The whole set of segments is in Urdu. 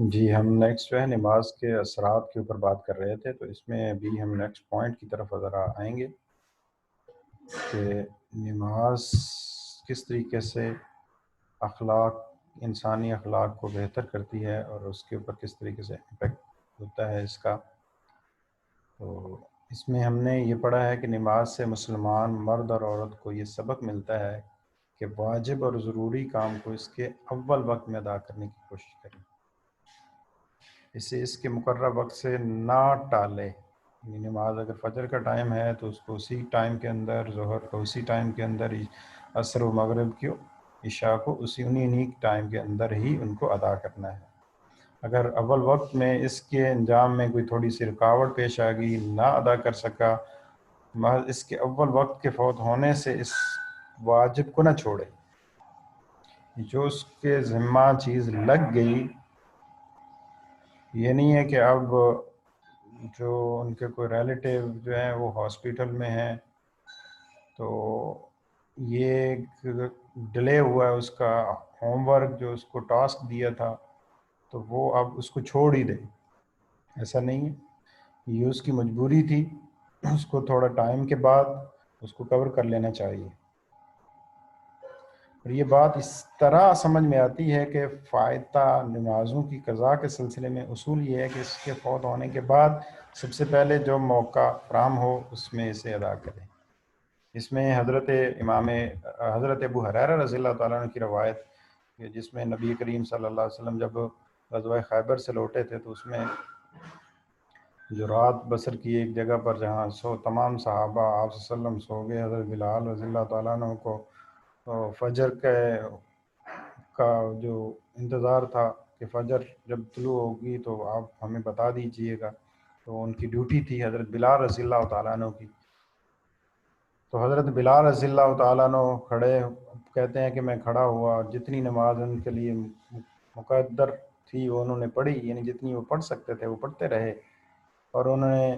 جی ہم نیکسٹ جو ہے نماز کے اثرات کے اوپر بات کر رہے تھے، تو اس میں ابھی ہم نیکسٹ پوائنٹ کی طرف ذرا آئیں گے کہ نماز کس طریقے سے اخلاق انسانی اخلاق کو بہتر کرتی ہے اور اس کے اوپر کس طریقے سے امپیکٹ ہوتا ہے اس کا۔ تو اس میں ہم نے یہ پڑھا ہے کہ نماز سے مسلمان مرد اور عورت کو یہ سبق ملتا ہے کہ واجب اور ضروری کام کو اس کے اول وقت میں ادا کرنے کی کوشش کریں، اسے اس کے مقررہ وقت سے نہ ٹالے۔ یعنی نماز اگر فجر کا ٹائم ہے تو اس کو اسی ٹائم کے اندر، ظہر کو اسی ٹائم کے اندر، عصر و مغرب کی عشاء کو انہی ٹائم کے اندر ہی ان کو ادا کرنا ہے۔ اگر اول وقت میں اس کے انجام میں کوئی تھوڑی سی رکاوٹ پیش آ گئی، نہ ادا کر سکا، محض اس کے اول وقت کے فوت ہونے سے اس واجب کو نہ چھوڑے۔ جو اس کے ذمہ چیز لگ گئی، یہ نہیں ہے کہ اب جو ان کے کوئی ریلیٹیو جو ہیں وہ ہاسپٹل میں ہیں تو یہ ڈیلے ہوا ہے اس کا ہوم ورک جو اس کو ٹاسک دیا تھا تو وہ اب اس کو چھوڑ ہی دے، ایسا نہیں ہے، یہ اس کی مجبوری تھی، اس کو تھوڑا ٹائم کے بعد اس کو کور کر لینا چاہیے۔ اور یہ بات اس طرح سمجھ میں آتی ہے کہ فائدہ نمازوں کی قضاء کے سلسلے میں اصول یہ ہے کہ اس کے فوت ہونے کے بعد سب سے پہلے جو موقع فراہم ہو اس میں اسے ادا کریں۔ اس میں حضرت ابو ہریرہ رضی اللہ تعالیٰ عنہ کی روایت جس میں نبی کریم صلی اللہ علیہ وسلم جب غزوہ خیبر سے لوٹے تھے تو اس میں جو رات بسر کی ایک جگہ پر جہاں تمام صحابہ آپ صلی اللہ علیہ وسلم سو گئے، حضرت بلال رضی اللہ تعالیٰ عنہ کو فجر کا جو انتظار تھا کہ فجر جب طلوع ہوگی تو آپ ہمیں بتا دیجئے گا، تو ان کی ڈیوٹی تھی حضرت بلال رضی اللہ تعالیٰ عنہ کی۔ تو حضرت بلال رضی اللہ تعالیٰ عنہ کھڑے کہتے ہیں کہ میں کھڑا ہوا، جتنی نماز ان کے لیے مقدر تھی وہ انہوں نے پڑھی، یعنی جتنی وہ پڑھ سکتے تھے وہ پڑھتے رہے، اور انہوں نے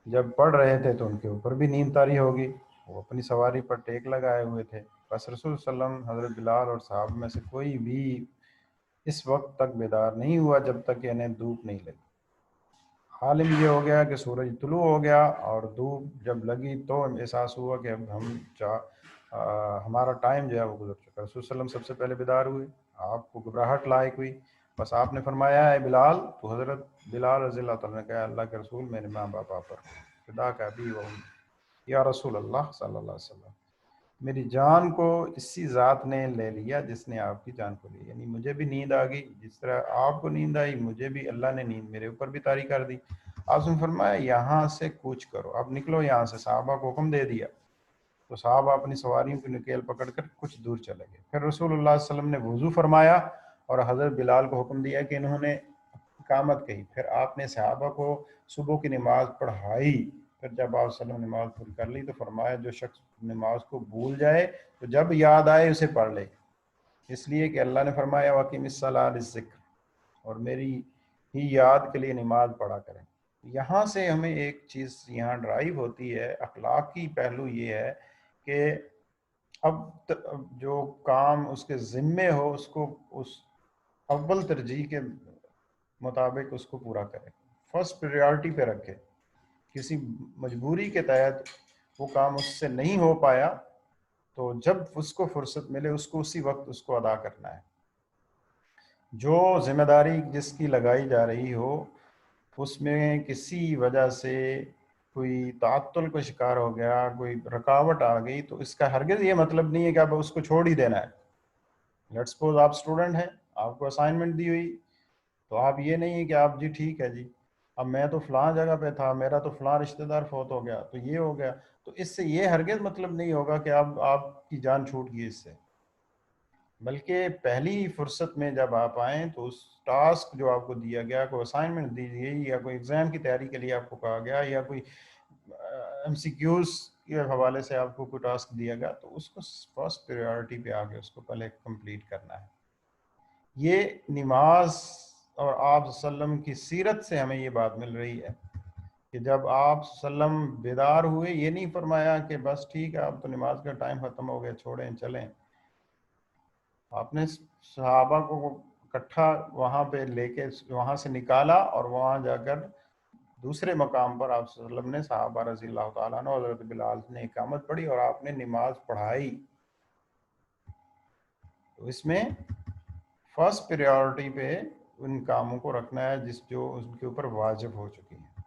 جب پڑھ رہے تھے تو ان کے اوپر بھی نیند طاری ہوگی، وہ اپنی سواری پر ٹیک لگائے ہوئے تھے۔ بس رسول صلی اللہ علیہ وسلم، حضرت بلال اور صحابہ میں سے کوئی بھی اس وقت تک بیدار نہیں ہوا جب تک انہیں دھوپ نہیں لگی۔ عالم یہ ہو گیا کہ سورج طلوع ہو گیا اور دھوپ جب لگی تو احساس ہوا کہ اب ہمارا ٹائم جو ہے وہ گزر چکا۔ رسول صلی اللہ علیہ وسلم سب سے پہلے بیدار ہوئے، آپ کو گھبراہٹ لاحق ہوئی، بس آپ نے فرمایا اے بلال، تو حضرت بلال رضی اللہ تعالیٰ نے کہا اللہ کے رسول میرے ماں باپ پر فدا کا ابی و امی، یا رسول اللہ صلی اللہ علیہ وسلم، میری جان کو اسی ذات نے لے لیا جس نے آپ کی جان کو لی، یعنی مجھے بھی نیند آ گئی، جس طرح آپ کو نیند آئی مجھے بھی اللہ نے نیند میرے اوپر بھی طاری کر دی۔ آپ نے فرمایا یہاں سے کوچ کرو، اب نکلو یہاں سے، صحابہ کو حکم دے دیا، تو صحابہ اپنی سواریوں کی نکیل پکڑ کر کچھ دور چلے گئے۔ پھر رسول اللہ صلی اللہ علیہ وسلم نے وضو فرمایا اور حضرت بلال کو حکم دیا کہ انہوں نے اقامت کہی، پھر آپ نے صحابہ کو صبح کی نماز پڑھائی۔ پھر جب آپ صلی اللہ علیہ وسلم نے نماز پوری کر لی تو فرمایا جو شخص نماز کو بھول جائے تو جب یاد آئے اسے پڑھ لے، اس لیے کہ اللہ نے فرمایا وَأَقِمِ الصَّلَاةَ لِلذِّكْرِ، اور میری ہی یاد کے لیے نماز پڑھا کریں۔ یہاں سے ہمیں ایک چیز یہاں ڈرائیو ہوتی ہے، اخلاقی پہلو یہ ہے کہ اب جو کام اس کے ذمے ہو اس کو اس اول ترجیح کے مطابق اس کو پورا کرے، فرسٹ پریارٹی پہ رکھے۔ کسی مجبوری کے تحت وہ کام اس سے نہیں ہو پایا تو جب اس کو فرصت ملے اس کو اسی وقت اس کو ادا کرنا ہے۔ جو ذمہ داری جس کی لگائی جا رہی ہو اس میں کسی وجہ سے کوئی تعطل کا شکار ہو گیا، کوئی رکاوٹ آ گئی، تو اس کا ہرگز یہ مطلب نہیں ہے کہ اب اس کو چھوڑ ہی دینا ہے۔ لیٹس سپوز آپ اسٹوڈنٹ ہیں، آپ کو اسائنمنٹ دی ہوئی، تو آپ یہ نہیں ہے کہ آپ جی ٹھیک ہے جی اب میں تو فلاں جگہ پہ تھا، میرا تو فلاں رشتہ دار فوت ہو گیا تو یہ ہو گیا، تو اس سے یہ ہرگز مطلب نہیں ہوگا کہ اب آپ کی جان چھوٹ گئی اس سے، بلکہ پہلی فرصت میں جب آپ آئیں تو اس ٹاسک جو آپ کو دیا گیا، کوئی اسائنمنٹ دی گئی یا کوئی ایگزام کی تیاری کے لیے آپ کو کہا گیا یا کوئی ایم سی کیوز کے حوالے سے آپ کو کوئی ٹاسک دیا گیا، تو اس کو فرسٹ پریورٹی پہ آگے اس کو پہلے کمپلیٹ کرنا ہے۔ یہ نماز اور آپ صلی اللہ علیہ وسلم کی سیرت سے ہمیں یہ بات مل رہی ہے کہ جب آپ صلی اللہ علیہ وسلم بیدار ہوئے، یہ نہیں فرمایا کہ بس ٹھیک ہے اب تو نماز کا ٹائم ختم ہو گیا چھوڑیں چلیں، آپ نے صحابہ کو اکٹھا وہاں پہ لے کے وہاں سے نکالا اور وہاں جا کر دوسرے مقام پر آپ صلی اللہ علیہ وسلم نے صحابہ رضی اللہ تعالیٰ عنہ حضرت بلال نے اقامت پڑھی اور آپ نے نماز پڑھائی. تو اس میں فرسٹ پریورٹی پہ ان کاموں کو رکھنا ہے جو ان کے اوپر واجب ہو چکی ہیں.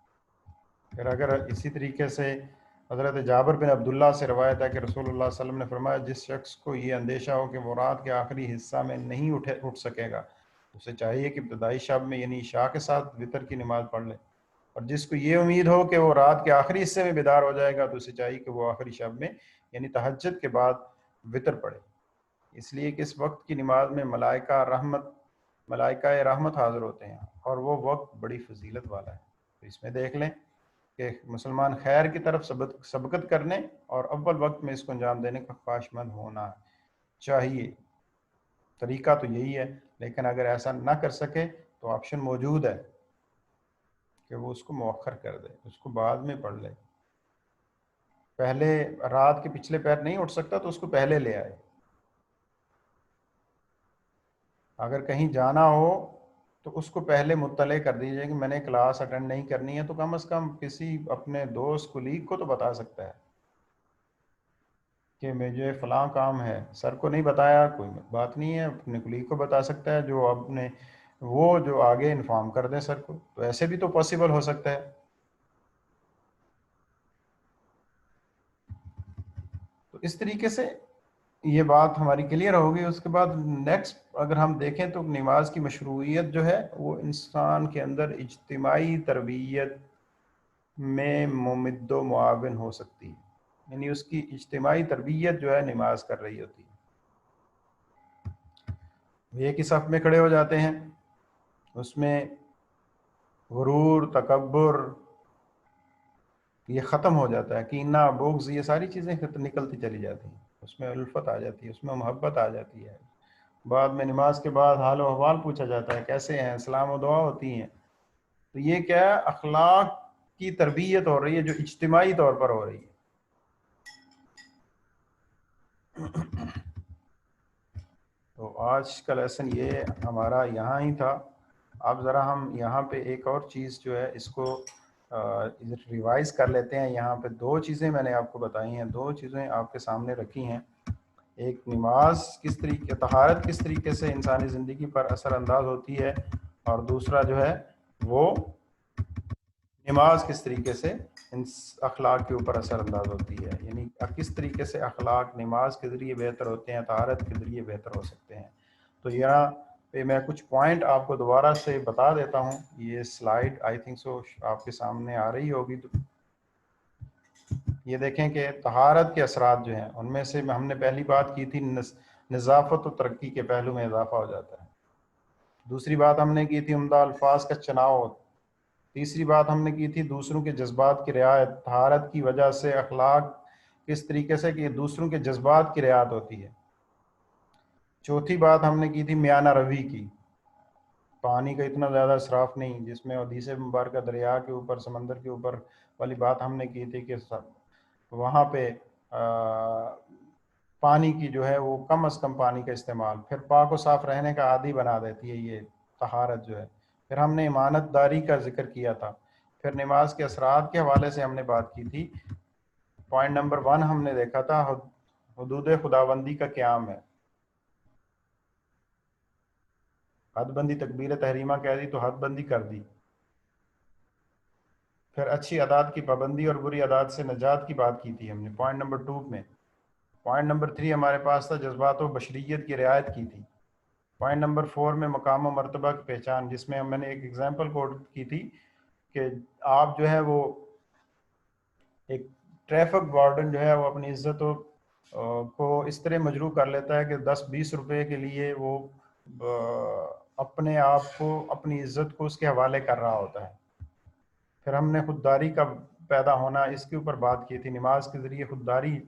پھر اگر اسی طریقے سے حضرت جابر بن عبداللہ سے روایت ہے کہ رسول اللہ صلی اللہ علیہ وسلم نے فرمایا جس شخص کو یہ اندیشہ ہو کہ وہ رات کے آخری حصہ میں نہیں اٹھ سکے گا اسے چاہیے کہ ابتدائی شب میں یعنی عشاء کے ساتھ وتر کی نماز پڑھ لے، اور جس کو یہ امید ہو کہ وہ رات کے آخری حصے میں بیدار ہو جائے گا تو اسے چاہیے کہ وہ آخری شب میں یعنی تہجد کے بعد وتر پڑھے، اس لیے کہ اس وقت کی نماز میں ملائکہ رحمت حاضر ہوتے ہیں اور وہ وقت بڑی فضیلت والا ہے. تو اس میں دیکھ لیں کہ مسلمان خیر کی طرف سبقت کرنے اور اول وقت میں اس کو انجام دینے کا خواہش مند ہونا چاہیے. طریقہ تو یہی ہے، لیکن اگر ایسا نہ کر سکے تو آپشن موجود ہے کہ وہ اس کو مؤخر کر دے، اس کو بعد میں پڑھ لے. پہلے رات کے پچھلے پہر نہیں اٹھ سکتا تو اس کو پہلے لے آئے. اگر کہیں جانا ہو تو اس کو پہلے مطلع کر دیجیے کہ میں نے کلاس اٹینڈ نہیں کرنی ہے، تو کم از کم کسی اپنے دوست کولیگ کو تو بتا سکتا ہے کہ مجھے فلاں کام ہے. سر کو نہیں بتایا کوئی بات نہیں ہے، اپنے کولیگ کو بتا سکتا ہے جو اپنے وہ جو آگے انفارم کر دیں سر کو. تو ایسے بھی تو پاسبل ہو سکتا ہے. تو اس طریقے سے یہ بات ہماری کلیئر ہوگی. اس کے بعد نیکسٹ اگر ہم دیکھیں تو نماز کی مشروعیت جو ہے وہ انسان کے اندر اجتماعی تربیت میں ممد و معاون ہو سکتی ہے، یعنی اس کی اجتماعی تربیت جو ہے نماز کر رہی ہوتی ہے. ایک ہی صف میں کھڑے ہو جاتے ہیں، اس میں غرور، تکبر یہ ختم ہو جاتا ہے، کینہ، بغض یہ ساری چیزیں نکلتی چلی جاتی ہیں. اس میں الفت آ جاتی ہے، اس میں محبت آ جاتی ہے. بعد میں نماز کے بعد حال و احوال پوچھا جاتا ہے، کیسے ہیں، سلام و دعا ہوتی ہیں. تو یہ کیا ہے؟ اخلاق کی تربیت ہو رہی ہے جو اجتماعی طور پر ہو رہی ہے. تو آج کا لیسن یہ ہمارا یہاں ہی تھا. اب ذرا ہم یہاں پہ ایک اور چیز جو ہے اس کو ریوائز کر لیتے ہیں. یہاں پہ دو چیزیں میں نے آپ کو بتائی ہیں، دو چیزیں آپ کے سامنے رکھی ہیں. ایک نماز کس طریقے، طہارت کس طریقے سے انسانی زندگی پر اثر انداز ہوتی ہے، اور دوسرا جو ہے وہ نماز کس طریقے سے اخلاق کے اوپر اثر انداز ہوتی ہے، یعنی کس طریقے سے اخلاق نماز کے ذریعے بہتر ہوتے ہیں، طہارت کے ذریعے بہتر ہو سکتے ہیں. تو یہاں پہ میں کچھ پوائنٹ آپ کو دوبارہ سے بتا دیتا ہوں. یہ سلائیڈ آئی تھنک سو آپ کے سامنے آ رہی ہوگی. تو یہ دیکھیں کہ طہارت کے اثرات جو ہیں ان میں سے ہم نے پہلی بات کی تھی نظافت و ترقی کے پہلو میں اضافہ ہو جاتا ہے. دوسری بات ہم نے کی تھی عمدہ الفاظ کا چناؤ. تیسری بات ہم نے کی تھی دوسروں کے جذبات کی رعایت. طہارت کی وجہ سے اخلاق کس طریقے سے کہ دوسروں کے جذبات کی رعایت ہوتی ہے. چوتھی بات ہم نے کی تھی میانہ روی کی، پانی کا اتنا زیادہ اسراف نہیں، جس میں حدیث مبارکہ دریا کے اوپر، سمندر کے اوپر والی بات ہم نے کی تھی کہ وہاں پہ پانی کی جو ہے وہ کم از کم پانی کا استعمال پھر پاک و صاف رہنے کا عادی بنا دیتی ہے یہ طہارت جو ہے. پھر ہم نے امانت داری کا ذکر کیا تھا. پھر نماز کے اثرات کے حوالے سے ہم نے بات کی تھی. پوائنٹ نمبر 1 ہم نے دیکھا تھا حدود خداوندی کا قیام ہے. حد بندی تکبیر تحریمہ کہہ دی تو حد بندی کر دی. پھر اچھی عادات کی پابندی اور بری عادات سے نجات کی بات کی تھی ہم نے پوائنٹ نمبر 2 میں. پوائنٹ نمبر 3 ہمارے پاس تھا جذبات و بشریت کی رعایت کی تھی. پوائنٹ نمبر 4 میں مقام و مرتبہ کی پہچان، جس میں میں نے ایک ایگزامپل کوٹ کی تھی کہ آپ جو ہے وہ ایک ٹریفک وارڈن جو ہے وہ اپنی عزت کو اس طرح مجروح کر لیتا ہے کہ 10-20 روپے کے لیے وہ اپنے آپ کو، اپنی عزت کو اس کے حوالے کر رہا ہوتا ہے. پھر ہم نے خودداری کا پیدا ہونا اس کے اوپر بات کی تھی. نماز کے ذریعے خودداری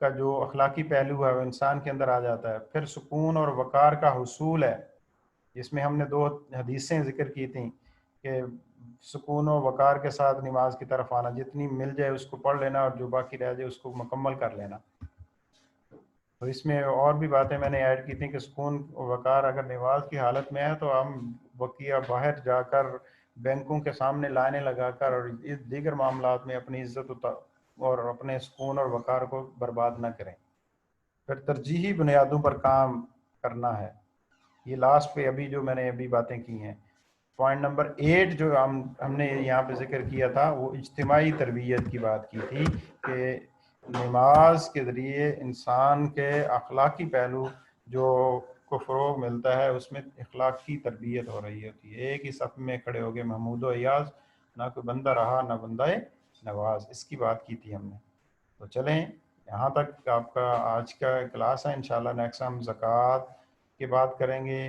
کا جو اخلاقی پہلو ہے وہ انسان کے اندر آ جاتا ہے. پھر سکون اور وقار کا حصول ہے، جس میں ہم نے 2 حدیثیں ذکر کی تھیں کہ سکون و وقار کے ساتھ نماز کی طرف آنا، جتنی مل جائے اس کو پڑھ لینا اور جو باقی رہ جائے اس کو مکمل کر لینا. تو اس میں اور بھی باتیں میں نے ایڈ کی تھیں کہ سکون و وقار اگر نماز کی حالت میں ہے تو ہم وقیہ باہر جا کر بینکوں کے سامنے لانے لگا کر اور دیگر معاملات میں اپنی عزت اور اپنے سکون اور وقار کو برباد نہ کریں. پھر ترجیحی بنیادوں پر کام کرنا ہے. یہ لاسٹ پہ ابھی جو میں نے ابھی باتیں کی ہیں. پوائنٹ نمبر 8 جو ہم نے یہاں پہ ذکر کیا تھا وہ اجتماعی تربیت کی بات کی تھی کہ نماز کے ذریعے انسان کے اخلاقی پہلو جو کو فروغ ملتا ہے اس میں اخلاقی تربیت ہو رہی ہوتی ہے. ایک ہی صف میں کھڑے ہو گئے محمود و ایاز، نہ کوئی بندہ رہا نہ بندہ نواز. اس کی بات کی تھی ہم نے. تو چلیں یہاں تک آپ کا آج کا کلاس ہے. انشاءاللہ نیکسٹ ہم زکوٰۃ کی بات کریں گے،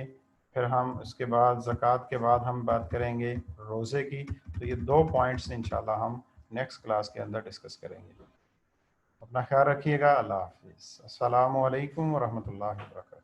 پھر ہم اس کے بعد زکوٰۃ کے بعد ہم بات کریں گے روزے کی. تو یہ 2 پوائنٹس انشاءاللہ ہم نیکسٹ کلاس کے اندر ڈسکس کریں گے. اپنا خیال رکھیے گا. اللہ حافظ. السلام علیکم ورحمۃ اللہ وبرکاتہ.